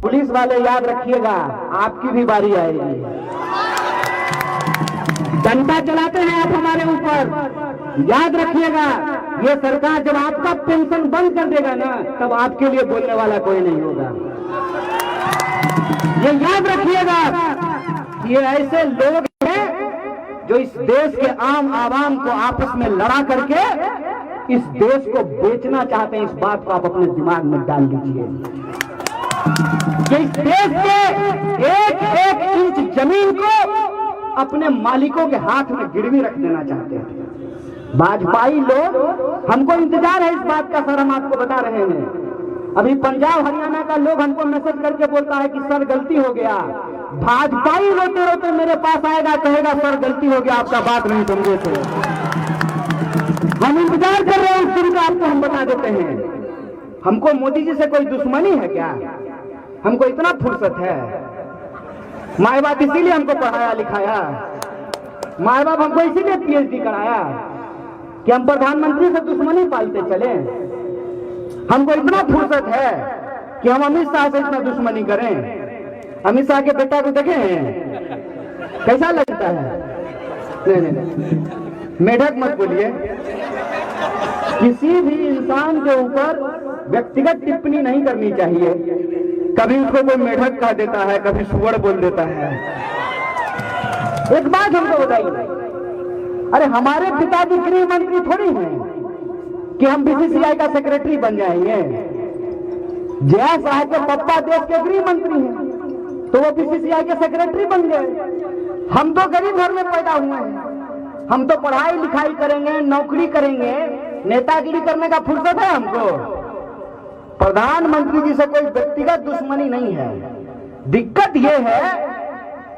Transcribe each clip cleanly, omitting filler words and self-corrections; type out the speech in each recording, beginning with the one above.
Police वाले याद रखिएगा, आपकी भी बारी आएगी। जनता चलाते हैं आप हमारे ऊपर, याद रखिएगा ये सरकार जब आपका पेंशन बंद कर देगा ना, तब आपके लिए बोलने वाला कोई नहीं होगा। ये याद रखिएगा, ये ऐसे लोग हैं जो इस देश के आम आवाम को आपस में लड़ा करके इस देश को बेचना चाहते हैं। इस बात को आप अपने दिमाग में डाल लीजिए कि इस देश के एक एक इंच जमीन को अपने मालिकों के हाथ में गिरवी रख देना चाहते हैं भाजपाई लोग। हमको इंतजार है इस बात का सर, हम आपको बता रहे हैं। अभी पंजाब हरियाणा का लोग हमको मैसेज करके बोलता है कि सर गलती हो गया। भाजपाई रोते रोते मेरे पास आएगा, कहेगा सर गलती हो गया, आपका बात नहीं समझे थे। हम इंतजार कर रहे हैं उस दिन का, आपको हम बता देते हैं। हमको मोदी जी से कोई दुश्मनी है क्या? हमको इतना फुर्सत है? माए बाप इसीलिए हमको पढ़ाया लिखाया, माए बाप हमको इसीलिए पीएचडी कराया कि हम प्रधानमंत्री से दुश्मनी पालते चले। हमको इतना फुर्सत है कि हम अमित शाह से इतना दुश्मनी करें। अमित शाह के बेटा को देखे हैं कैसा लगता है? नहीं, मेढक मत बोलिए। किसी भी इंसान के ऊपर व्यक्तिगत टिप्पणी नहीं करनी चाहिए। कभी उसको कोई मेढक कह देता है, कभी सुअर बोल देता है। एक बात हमको बताइए, अरे हमारे पिताजी गृह मंत्री थोड़ी हैं कि हम बीसीसीआई का सेक्रेटरी बन जाएंगे। जया साहब के पप्पा देश के गृह मंत्री हैं, तो वो बीसीसीआई के सेक्रेटरी बन गए। हम तो गरीब घर में पैदा हुए हैं, हम तो पढ़ाई लिखाई करेंगे, नौकरी करेंगे, नेतागिरी करने का फुर्सत है हमको? प्रधानमंत्री जी से कोई व्यक्तिगत दुश्मनी नहीं है। दिक्कत यह है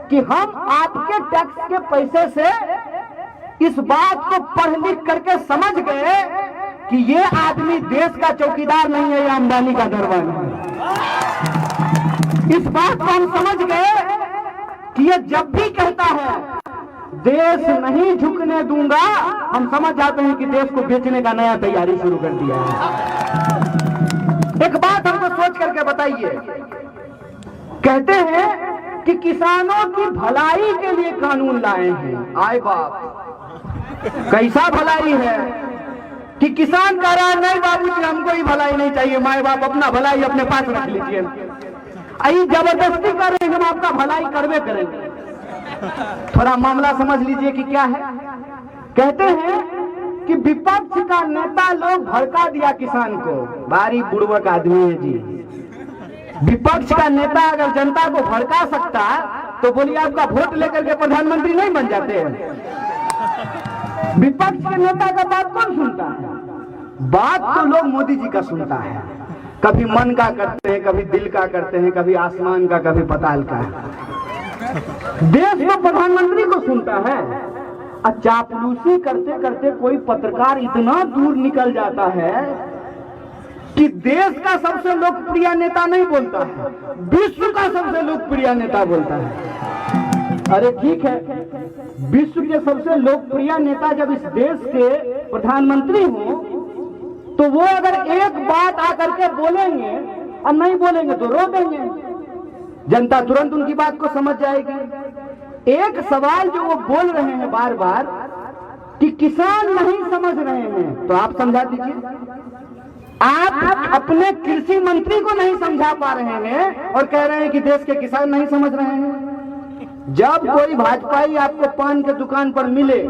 कि हम आपके टैक्स के पैसे से इस बात को पढ़ लिख करके समझ गए कि ये आदमी देश का चौकीदार नहीं है, ये आमदनी का दरबार है। इस बात को हम समझ गए कि ये जब भी कहता है देश नहीं झुकने दूंगा, हम समझ जाते हैं कि देश को बेचने का नया तैयारी शुरू कर दिया है। एक बात हमको सोच करके बताइए, कहते हैं कि किसानों की भलाई के लिए कानून लाए हैं। आए बाप, कैसा भलाई है कि किसान कह रहा है नहीं बाबूजी हमको ही भलाई नहीं चाहिए, माए बाप अपना भलाई अपने पास रख लीजिए। आई जबरदस्ती कर रहे हैं, हम आपका भलाई करवे करेंगे। थोड़ा मामला समझ लीजिए कि क्या है। कहते हैं कि विपक्ष का नेता लोग भड़का दिया किसान को। भारी बुड़बक आदमी है जी। विपक्ष का नेता अगर जनता को भड़का सकता तो बोलिए आपका वोट लेकर के प्रधानमंत्री नहीं बन जाते हैं? विपक्ष के नेता का बात कौन सुनता है? बात तो लोग मोदी जी का सुनता है। कभी मन का करते हैं, कभी दिल का करते हैं, कभी आसमान का, कभी पताल का। देश तो प्रधानमंत्री को सुनता है। चापलूसी करते करते कोई पत्रकार इतना दूर निकल जाता है कि देश का सबसे लोकप्रिय नेता नहीं बोलता है, विश्व का सबसे लोकप्रिय नेता बोलता है। अरे ठीक है, विश्व के सबसे लोकप्रिय नेता जब इस देश के प्रधानमंत्री हो तो वो अगर एक बात आकर के बोलेंगे और नहीं बोलेंगे तो रो देंगे। जनता तुरंत उनकी बात को समझ जाएगी। एक सवाल जो वो बोल रहे हैं बार बार कि किसान नहीं समझ रहे हैं, तो आप समझा दीजिए। आप अपने कृषि मंत्री को नहीं समझा पा रहे हैं और कह रहे हैं कि देश के किसान नहीं समझ रहे हैं। जब कोई भाजपाई आपको पान के दुकान पर मिले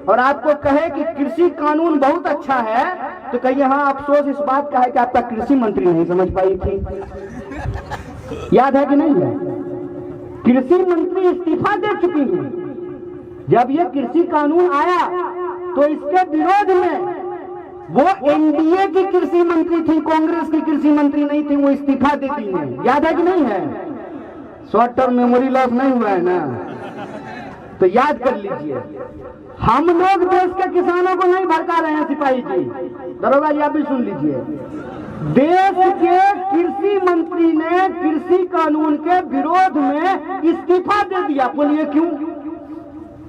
और आपको कहे कि कृषि कानून बहुत अच्छा है, तो कहिए हाँ अफसोस इस बात का है कि आपका कृषि मंत्री नहीं समझ पाई थी। याद है कि नहीं है? कृषि मंत्री इस्तीफा दे चुकी है। जब ये कृषि कानून आया तो इसके विरोध में वो एनडीए की कृषि मंत्री थी, कांग्रेस की कृषि मंत्री नहीं थी, वो इस्तीफा देती है। याद है कि नहीं है? शॉर्ट टर्म मेमोरी लॉस नहीं हुआ है ना? तो याद कर लीजिए, हम लोग देश के किसानों को नहीं भड़का रहे हैं सिपाही जी। दरोगा जी आप भी सुन लीजिए, देश के कृषि मंत्री ने कृषि कानून के विरोध में इस्तीफा दे दिया। बोलिए क्यों?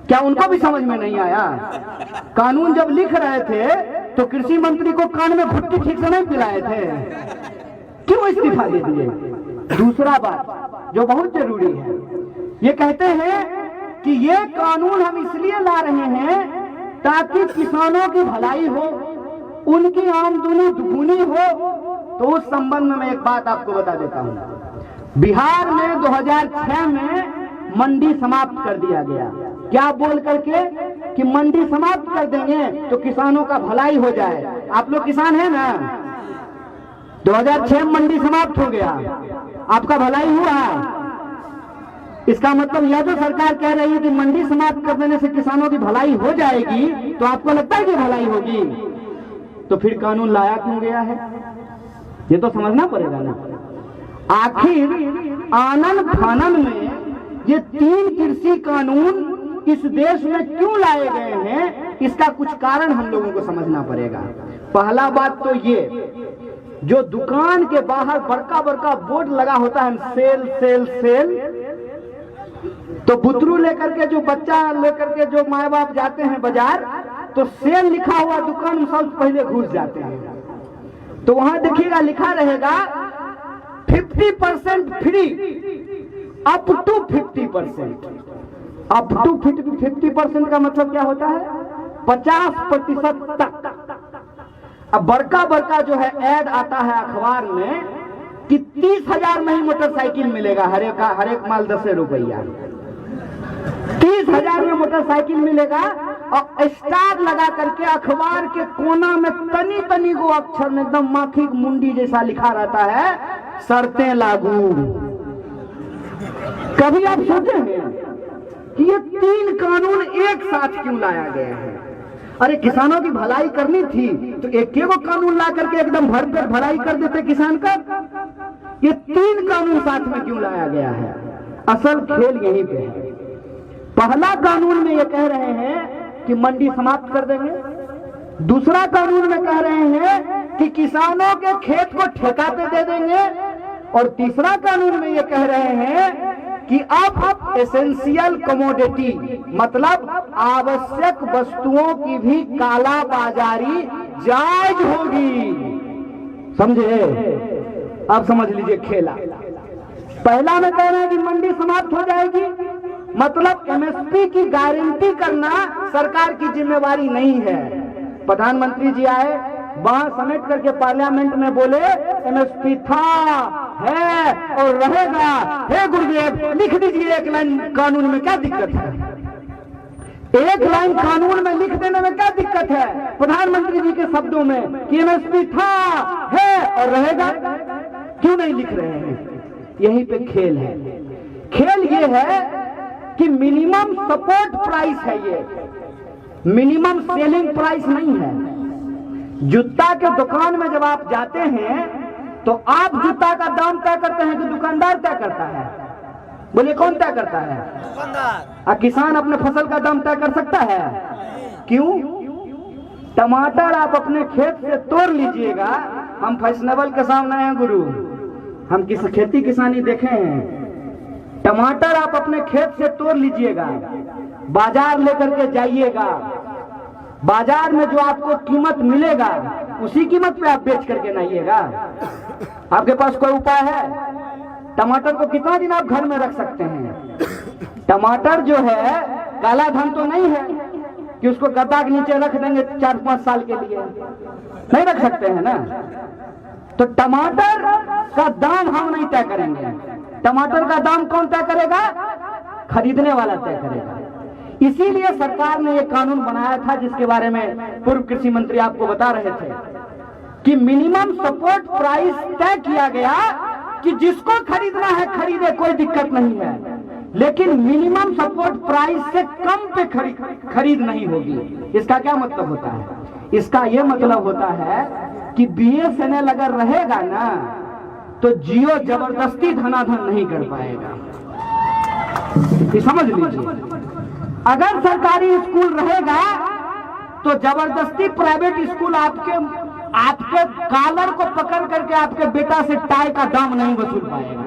क्या उनको भी समझ में नहीं आया? कानून जब लिख रहे थे तो कृषि मंत्री को कान में भुट्टी ठीक से नहीं पिलाए थे, क्यों इस्तीफा दे दिए? दूसरा बात जो बहुत जरूरी है, ये कहते हैं कि ये कानून हम इसलिए ला रहे हैं ताकि किसानों की भलाई हो, उनकी आमदनी दुगुनी हो। तो उस संबंध में मैं एक बात आपको बता देता हूं। बिहार में 2006 में मंडी समाप्त कर दिया गया। क्या बोल करके कि मंडी समाप्त कर देंगे तो किसानों का भलाई हो जाए। आप लोग किसान हैं ना? 2006 में मंडी समाप्त हो गया, आपका भलाई हुआ। इसका मतलब यह जो सरकार कह रही है कि मंडी समाप्त कर देने से किसानों की भलाई हो जाएगी, तो आपको लगता है कि भलाई होगी? तो फिर कानून लाया क्यों गया है, ये तो समझना पड़ेगा ना। आखिर आनन फानन में ये 3 कृषि कानून इस देश में क्यों लाए गए हैं, इसका कुछ कारण हम लोगों को समझना पड़ेगा। पहला बात तो ये, जो दुकान के बाहर बड़का बड़का बोर्ड लगा होता है सेल सेल सेल, तो बुतरू लेकर के जो बच्चा लेकर के जो माँ बाप जाते हैं बाजार, तो सेल लिखा हुआ दुकान में सबसे पहले घुस जाते हैं। तो वहां देखिएगा लिखा रहेगा 50% free, up to 50%। Up to 50% का मतलब क्या होता है? 50% तक। अब बड़का बड़का जो है ऐड आता है अखबार में कि 30,000 में ही मोटरसाइकिल मिलेगा, हर एक माल 10 रुपया। 30,000 में मोटरसाइकिल मिलेगा और स्टार लगा करके अखबार के कोना में तनी तनी को अक्षर में एकदम माखी मुंडी जैसा लिखा रहता है, शर्तें लागू। कभी आप सोचेंगे कि ये 3 कानून एक साथ क्यों लाया गया है? अरे किसानों की भलाई करनी थी तो एक को कानून ला करके एकदम भरपेट भलाई कर देते किसान का। ये 3 कानून साथ में क्यों लाया गया है? असल खेल यहीं पे है। पहला कानून में ये कह रहे हैं कि मंडी समाप्त कर देंगे। दूसरा कानून में कह रहे हैं कि किसानों के खेत को ठेका पे दे देंगे। और तीसरा कानून में ये कह रहे हैं कि अब एसेंशियल कमोडिटी मतलब आवश्यक वस्तुओं की भी काला बाजारी जायज होगी। समझे? अब समझ लीजिए खेला। पहला में कह रहे हैं कि मंडी समाप्त हो जाएगी, मतलब एमएसपी की गारंटी करना सरकार की जिम्मेवारी नहीं है। प्रधानमंत्री जी आए, वहां समेट करके पार्लियामेंट में बोले एमएसपी था, है और रहेगा। हे गुरुदेव लिख दीजिए एक लाइन कानून में, क्या दिक्कत है? एक लाइन कानून में लिख देने में क्या दिक्कत है? प्रधानमंत्री जी के शब्दों में कि एमएसपी था, है और रहेगा, क्यों नहीं लिख रहे हैं? यहीं पे खेल है। खेल ये है कि मिनिमम सपोर्ट प्राइस है, ये मिनिमम सेलिंग प्राइस नहीं है। जूता के दुकान में जब आप जाते हैं तो आप जूता का दाम तय करते हैं कि दुकानदार तय करता है? बोले कौन तय करता है? दुकानदार। किसान अपने फसल का दाम तय कर सकता है? क्यों? टमाटर आप अपने खेत से तोड़ लीजिएगा। हम फैशनेबल के सामने हैं गुरु, हम किस खेती किसानी देखे हैं। टमाटर आप अपने खेत से तोड़ लीजिएगा, बाजार लेकर के जाइएगा, बाजार में जो आपको कीमत मिलेगा उसी कीमत पे आप बेच करके लाइएगा। आपके पास कोई उपाय है? टमाटर को कितना दिन आप घर में रख सकते हैं? टमाटर जो है काला धन तो नहीं है कि उसको गद्दा के नीचे रख देंगे 4-5 साल के लिए, नहीं रख सकते हैं ना। तो टमाटर का दाम हम नहीं तय करेंगे। टमाटर का दाम कौन तय करेगा? खरीदने वाला तय करेगा। इसीलिए सरकार ने यह कानून बनाया था जिसके बारे में पूर्व कृषि मंत्री आपको बता रहे थे कि मिनिमम सपोर्ट प्राइस तय किया गया कि जिसको खरीदना है खरीदे, कोई दिक्कत नहीं है, लेकिन मिनिमम सपोर्ट प्राइस से कम पे खरीद नहीं होगी। इसका क्या मतलब होता है? इसका यह मतलब होता है कि बीएसएनएल अगर रहेगा ना तो जियो जबरदस्ती धनाधन नहीं कर पाएगा। ये समझ लीजिए। अगर सरकारी स्कूल रहेगा तो जबरदस्ती प्राइवेट स्कूल आपके कॉलर को पकड़ करके आपके बेटा से टाई का दाम नहीं वसूल पाएगा।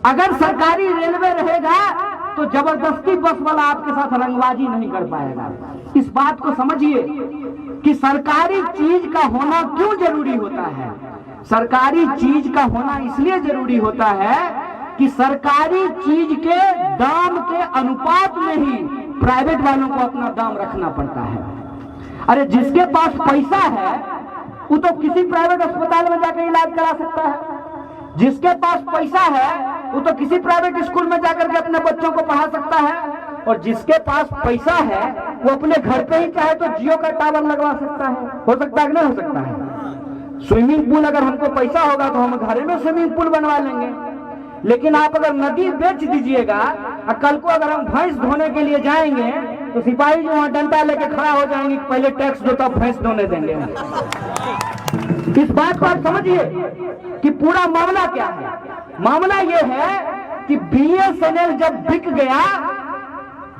अगर सरकारी रेलवे रहेगा तो जबरदस्ती बस वाला आपके साथ रंगबाजी नहीं कर पाएगा। इस बात को समझिए कि सरकारी चीज का होना क्यों जरूरी होता है। सरकारी चीज का होना इसलिए जरूरी होता है कि सरकारी चीज के दाम के अनुपात में ही प्राइवेट वालों को अपना दाम रखना पड़ता है। अरे जिसके पास पैसा है वो तो किसी प्राइवेट अस्पताल में जाकर इलाज करा सकता है, जिसके पास पैसा है वो तो किसी प्राइवेट स्कूल में जाकर के अपने बच्चों को पढ़ा सकता है, और जिसके पास पैसा है वो अपने घर पे ही चाहे तो जियो का टावर लगवा सकता है। हो सकता है कि नहीं हो सकता है? स्विमिंग पूल अगर हमको पैसा होगा तो हम घर में स्विमिंग पूल बनवा लेंगे, लेकिन आप अगर नदी बेच दीजिएगा और कल को अगर हम भैंस धोने के लिए जाएंगे तो सिपाही जो वहां डंडा लेके खड़ा हो जाएंगे, पहले टैक्स दो तब भैंस धोने देंगे। इस बात को आप समझिए कि पूरा मामला क्या है। मामला यह है कि बीएसएनएल जब बिक गया,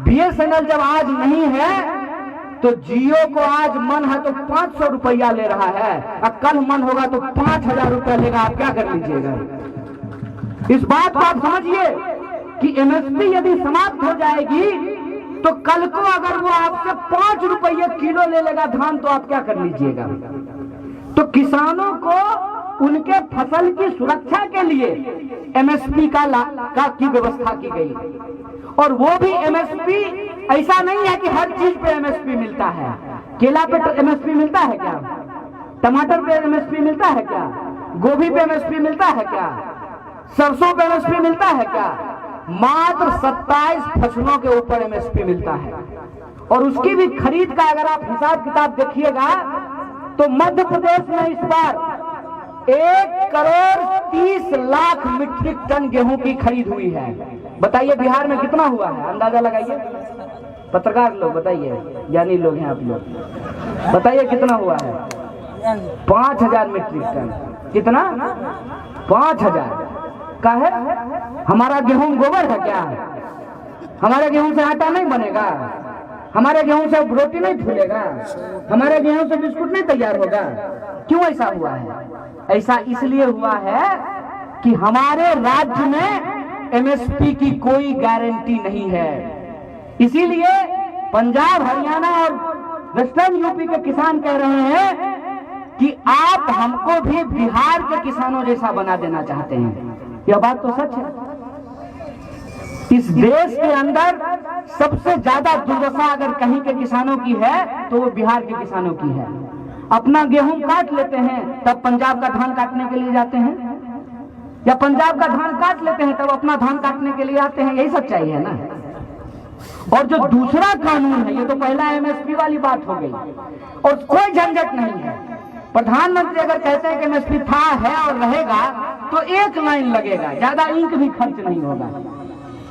बीएसएनएल जब आज नहीं है तो जियो को आज मन है तो 500 रुपया ले रहा है और कल मन होगा तो 5000 रुपया लेगा। आप क्या कर लीजिएगा? इस बात को आप समझिए कि एमएसपी यदि समाप्त हो जाएगी तो कल को अगर वो आपसे 5 रुपये किलो ले लेगा धान तो आप क्या कर लीजिएगा? तो किसानों को उनके फसल की सुरक्षा के लिए एमएसपी की व्यवस्था की गई, और वो भी एमएसपी ऐसा नहीं है कि हर चीज पे एमएसपी मिलता है। केला पे एमएसपी मिलता है क्या? टमाटर पे एमएसपी मिलता है क्या? गोभी पे एमएसपी मिलता है क्या? सरसों पे एमएसपी मिलता है क्या? मात्र 27 फसलों के ऊपर एमएसपी मिलता है, और उसकी भी खरीद का अगर आप हिसाब किताब देखिएगा तो मध्य प्रदेश में इस बार 1,30,00,000 मीट्रिक टन गेहूं की खरीद हुई है। बताइए बिहार में कितना हुआ है? अंदाजा लगाइए, पत्रकार लोग बताइए, ज्ञानी लोग हैं आप लोग, बताइए कितना हुआ है? 5,000 मीट्रिक टन। कितना? 5,000 का है। हमारा गेहूं गोबर है क्या? हमारे गेहूं से आटा नहीं बनेगा? हमारे गेहूं से रोटी नहीं फूलेगा? हमारे गेहूं से बिस्कुट नहीं तैयार होगा? क्यों ऐसा हुआ है? ऐसा इसलिए हुआ है कि हमारे राज्य में एमएसपी की कोई गारंटी नहीं है। इसीलिए पंजाब, हरियाणा और वेस्टर्न यूपी के किसान कह रहे हैं कि आप हमको भी बिहार के किसानों जैसा बना देना चाहते हैं। यह बात तो सच है। इस देश के अंदर सबसे ज्यादा दुर्दशा अगर कहीं के किसानों की है तो वो बिहार के किसानों की है। अपना गेहूं काट लेते हैं तब पंजाब का धान काटने के लिए जाते हैं, या पंजाब का धान काट लेते हैं तब अपना धान काटने के लिए आते हैं। यही सच्चाई है ना। और जो दूसरा कानून है, ये तो पहला एमएसपी वाली बात हो गई, और कोई झंझट नहीं है। प्रधानमंत्री अगर कहते हैं कि एमएसपी था, है और रहेगा तो एक लाइन लगेगा, ज्यादा इंक भी खर्च नहीं होगा।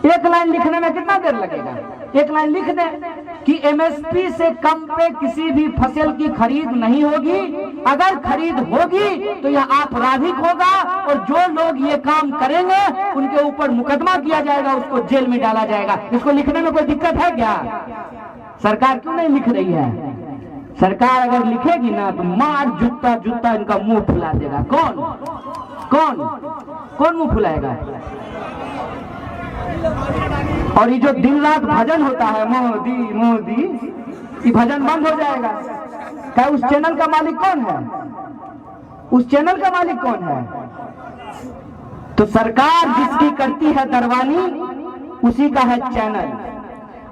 एक लाइन लिखने में कितना देर लगेगा? एक लाइन लिख दें कि एमएसपी से कम पे किसी भी फसल की खरीद नहीं होगी। अगर खरीद होगी तो यह आपराधिक होगा, और जो लोग ये काम करेंगे उनके ऊपर मुकदमा किया जाएगा, उसको जेल में डाला जाएगा। इसको लिखने में कोई दिक्कत है क्या? सरकार क्यों नहीं लिख रही है? सरकार अगर लिखेगी ना तो मार जूता जूता इनका मुंह फुला देगा। कौन कौन कौन मुंह फुलाएगा? और ये जो दिन रात भजन होता है मोदी मोदी, ये भजन बंद हो जाएगा। क्या उस चैनल का मालिक कौन है? उस चैनल का मालिक कौन है? तो सरकार जिसकी करती है दरबानी उसी का है चैनल,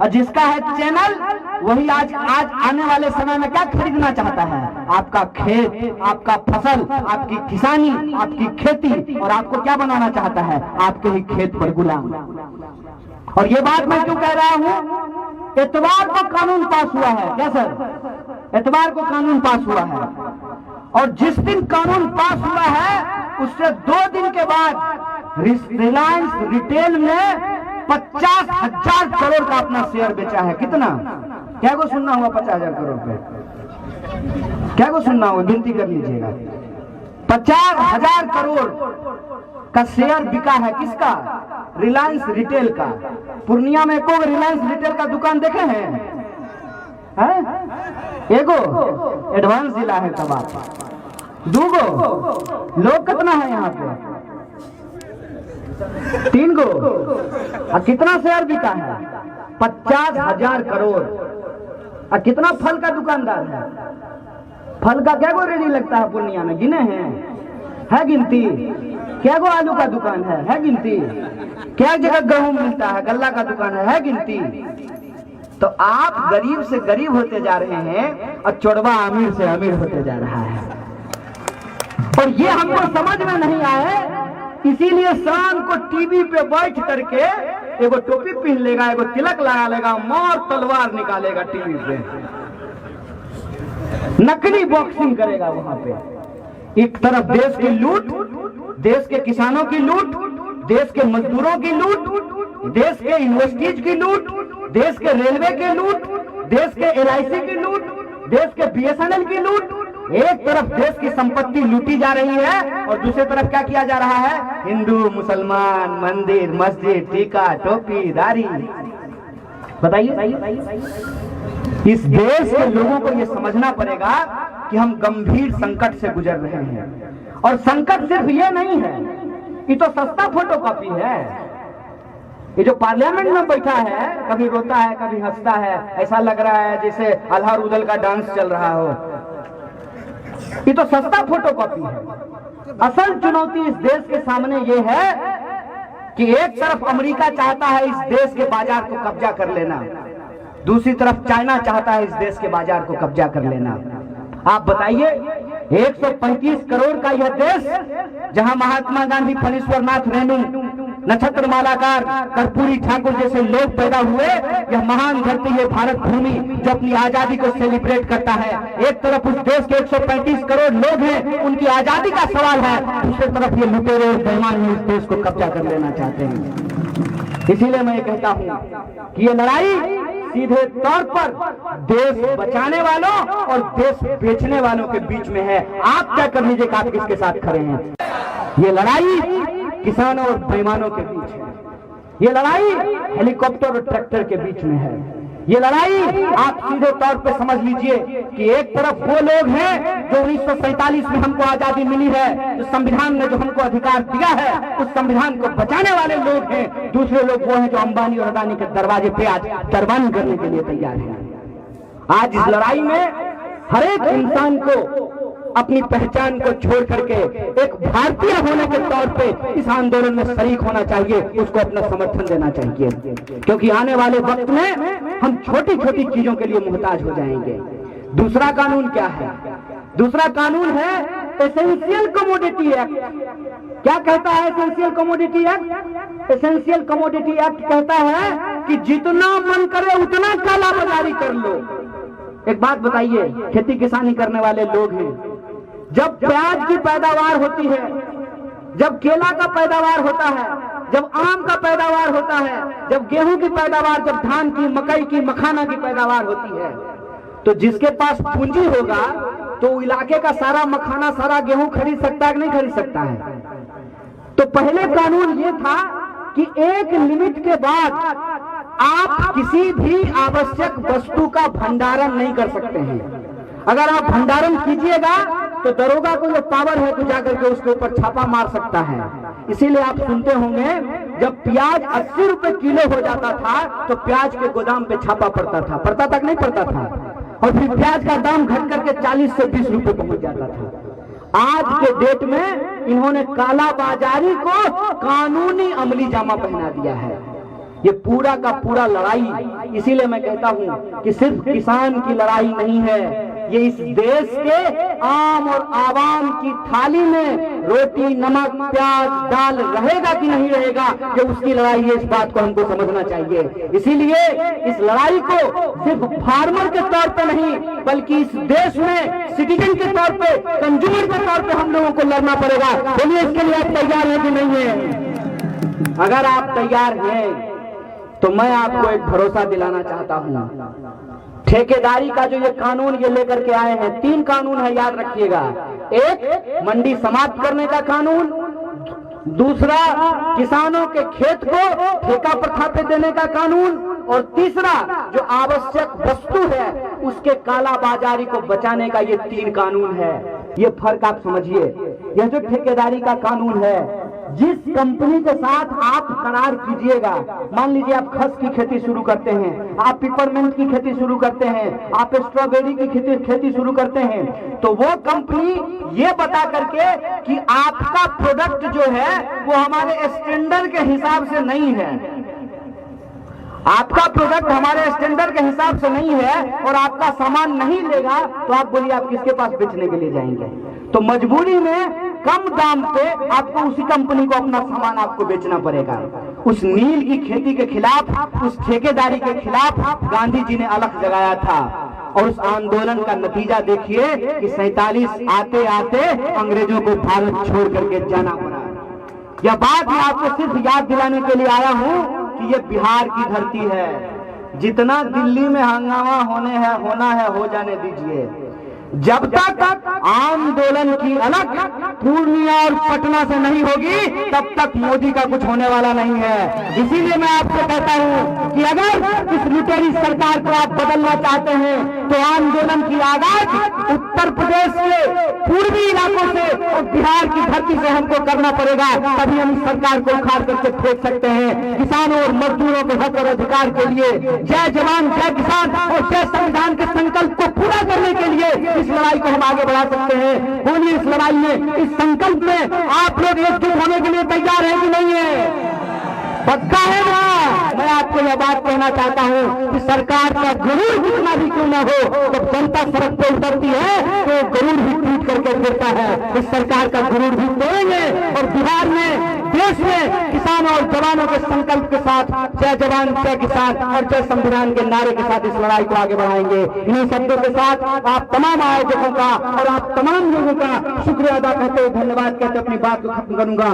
और जिसका है चैनल वही आज आने वाले समय में क्या खरीदना चाहता है? आपका खेत, आपका फसल, आपकी किसानी, आपकी खेती, और आपको क्या बनाना चाहता है? आपके ही खेत पर गुलाम। और ये बात मैं क्यों कह रहा हूं? इतवार को कानून पास हुआ है क्या सर? इतवार को कानून पास हुआ है, और जिस दिन कानून पास हुआ है उससे 2 दिन के बाद रिलायंस रिटेल में 50,000 करोड़ का अपना शेयर बेचा है। कितना? क्या को सुनना हुआ? 50,000 करोड़ पे क्या को सुनना हुआ? गिनती कर लीजिएगा। 50,000 करोड़ का शेयर बिका है। किसका? रिलायंस रिटेल का। पूर्णिया में एको रिलायंस रिटेल का दुकान देखे हैं? एगो एडवांस जिला है तब आप। 2 गो लोग कितना है यहाँ पे? 3 गो। और कितना शेयर बिका है? 50,000 करोड़। और कितना फल का दुकानदार है? फल का क्या को रेडी लगता है पूर्णिया में? गिने हैं? है गिनती? क्या गो आलू का दुकान है गिनती? क्या जगह गेहूं मिलता है, गल्ला का दुकान है गिनती? तो आप गरीब से गरीब होते जा रहे हैं और चोरवा अमीर से अमीर होते जा रहा है, और ये हमको समझ में नहीं आए। इसीलिए शाम को टीवी पे बैठ करके एगो टोपी पहन लेगा, एगो तिलक लगा लेगा, मार तलवार निकालेगा टीवी पे, नकली बॉक्सिंग करेगा वहां पे। एक तरफ देश की लूट, देश के किसानों की लूट, देश के मजदूरों की लूट, देश के यूनिवर्सिटीज की लूट, देश के रेलवे की लूट, देश के LIC की लूट, देश के BSNL की लूट। एक तरफ देश की संपत्ति लूटी जा रही है और दूसरी तरफ क्या किया जा रहा है? हिंदू मुसलमान, मंदिर मस्जिद, टीका टोपी दाढ़ी। बताइए, इस देश के लोगों को यह समझना पड़ेगा कि हम गंभीर संकट से गुजर रहे हैं। और संकट सिर्फ ये नहीं है, ये तो सस्ता फोटोकॉपी है। ये जो पार्लियामेंट में बैठा है, कभी रोता है कभी हंसता है, ऐसा लग रहा है जैसे अल्लाह उदल का डांस चल रहा हो। ये तो सस्ता फोटोकॉपी है। असल चुनौती इस देश के सामने ये है कि एक तरफ अमेरिका चाहता है इस देश के बाजार को कब्जा कर लेना, दूसरी तरफ चाइना चाहता है इस देश के बाजार को कब्जा कर लेना। आप बताइए, 135 करोड़ का यह देश, जहां महात्मा गांधी, फणीश्वरनाथ रेणु, नक्षत्र मालाकार, कर्पूरी ठाकुर जैसे लोग पैदा हुए, यह महान धरती है भारत भूमि जो अपनी आजादी को सेलिब्रेट करता है। एक तरफ उस देश के 135 करोड़ लोग हैं, उनकी आजादी का सवाल है, दूसरी तरफ ये लुटेरे और बेईमान इस देश को कब्जा कर लेना चाहते हैं। इसीलिए मैं ये कहता हूं कि ये लड़ाई सीधे तौर पर देश बचाने वालों और देश बेचने वालों के बीच में है। आप क्या कर लीजिए कि आप किसके साथ खड़े हैं। ये लड़ाई किसानों और बेईमानों के बीच है, ये लड़ाई हेलीकॉप्टर और ट्रैक्टर के बीच में है। ये लड़ाई आप सीधे तौर पे समझ लीजिए कि एक तरफ वो लोग हैं जो 1947 में हमको आजादी मिली है, जो संविधान ने जो हमको अधिकार दिया है, उस संविधान को बचाने वाले लोग हैं। दूसरे लोग वो हैं जो अंबानी और अदानी के दरवाजे पे आज दरबान करने के लिए तैयार हैं। आज इस लड़ाई में हर एक इंसान को अपनी पहचान को छोड़ करके एक भारतीय होने के तौर पे इस आंदोलन में शरीक होना चाहिए, उसको अपना समर्थन देना चाहिए, क्योंकि आने वाले वक्त में हम छोटी छोटी चीजों के लिए मुहताज हो जाएंगे। दूसरा कानून क्या है? दूसरा कानून है एसेंशियल कमोडिटी एक्ट। क्या कहता है essential commodity act? Essential commodity act कहता है कि जितना मन करे उतना काला बाजारी कर लो। एक बात बताइए, खेती किसानी करने वाले लोग हैं, जब प्याज की पैदावार होती है, जब केला का पैदावार होता है, जब आम का पैदावार होता है, जब गेहूं की पैदावार, जब धान की, मकई की, मखाना की पैदावार होती है, तो जिसके पास पूंजी होगा तो इलाके का सारा मखाना, सारा गेहूं खरीद सकता है कि नहीं खरीद सकता है? तो पहले कानून ये था कि एक लिमिट के बाद आप किसी भी आवश्यक वस्तु का भंडारण नहीं कर सकते हैं। अगर आप भंडारण कीजिएगा तो दरोगा को जो पावर है तो जाकर के उसके ऊपर छापा मार सकता है। इसीलिए आप सुनते होंगे जब प्याज 80 रुपए किलो हो जाता था तो प्याज के गोदाम पे छापा पड़ता था, पड़ता तक नहीं पड़ता था, और फिर प्याज का दाम घट करके 40 से 20 रुपए पहुंच जाता था। आज के डेट में इन्होंने काला बाजारी को कानूनी अमली जामा पहना दिया है। ये पूरा का पूरा लड़ाई, इसीलिए मैं कहता हूं कि सिर्फ किसान की लड़ाई नहीं है, ये इस देश के आम और आवाम की थाली में रोटी, नमक, प्याज, दाल रहेगा कि नहीं रहेगा, ये उसकी लड़ाई है। इस बात को हमको समझना चाहिए। इसीलिए इस लड़ाई को सिर्फ फार्मर के तौर पे नहीं, बल्कि इस देश में सिटीजन के तौर पे, कंज्यूमर के तौर पे हम लोगों को लड़ना पड़ेगा। बोलिए, इसके लिए आप तैयार हैं कि नहीं है? अगर आप तैयार हैं तो मैं आपको एक भरोसा दिलाना चाहता हूं। ठेकेदारी का जो ये कानून ये लेकर के आए हैं, 3 कानून है, याद रखिएगा। एक, मंडी समाप्त करने का कानून, दूसरा, किसानों के खेत को ठेका प्रथा पे देने का कानून, और तीसरा, जो आवश्यक वस्तु है उसके काला बाजारी को बचाने का ये 3 कानून है। ये फर्क आप समझिए। यह जो ठेकेदारी का कानून है, जिस कंपनी के साथ आप करार कीजिएगा, मान लीजिए आप खस की खेती शुरू करते हैं, आप पिपरमेंट की खेती शुरू करते हैं, आप स्ट्रॉबेरी की खेती शुरू करते हैं, तो वो कंपनी ये बता करके कि आपका प्रोडक्ट जो है वो हमारे स्टैंडर्ड के हिसाब से नहीं है, आपका प्रोडक्ट हमारे स्टैंडर्ड के हिसाब से नहीं है और आपका सामान नहीं लेगा, तो आप बोलिए आप किसके पास बेचने के लिए जाएंगे? तो मजबूरी में कम दाम पे आपको उसी कंपनी को अपना सामान आपको बेचना पड़ेगा। उस नील की खेती के खिलाफ, उस ठेकेदारी के खिलाफ गांधी जी ने अलख जगाया था और उस आंदोलन का नतीजा देखिए कि 47 आते आते अंग्रेजों को भारत छोड़ करके जाना पड़ा। यह बात मैं आपको सिर्फ याद दिलाने के लिए आया हूं कि यह बिहार की धरती है। जितना दिल्ली में हंगामा होना है हो जाने दीजिए। जब तक आंदोलन की अलग पूर्णिया और पटना से नहीं होगी तब तक मोदी का कुछ होने वाला नहीं है। इसीलिए मैं आपसे कहता हूं कि अगर इस लुटेरी सरकार को आप बदलना चाहते हैं तो आंदोलन की आगाज उत्तर प्रदेश के पूर्वी इलाकों से और बिहार की धरती से हमको करना पड़ेगा, तभी हम इस सरकार को उखाड़ करके फेंक सकते हैं। किसानों और मजदूरों के हक और अधिकार के लिए जय जवान जय किसान और जय संविधान के संकल्प को पूरा करने के लिए इस लड़ाई को हम आगे बढ़ा सकते हैं। बोलिए इस लड़ाई में, इस संकल्प में आप लोग एकजुट होने के लिए तैयार हैं कि नहीं है? पक्का है ना? मैं आपको यह बात कहना चाहता हूं कि सरकार का गरुड़ जितना भी क्यों न हो, जब जनता सड़क पर उतरती है तो गरुड़ भी टूट करके गिरता है। इस सरकार का गरुड़ भी तोड़ेंगे और बिहार में, देश में किसानों और जवानों के संकल्प के साथ जय जवान जय किसान और जय संविधान के नारे के साथ इस लड़ाई को आगे बढ़ाएंगे। इन्हीं शब्दों के साथ आप तमाम आयोजकों का और आप तमाम लोगों का शुक्रिया अदा करते हुए, धन्यवाद कहते अपनी बात को खत्म करूंगा।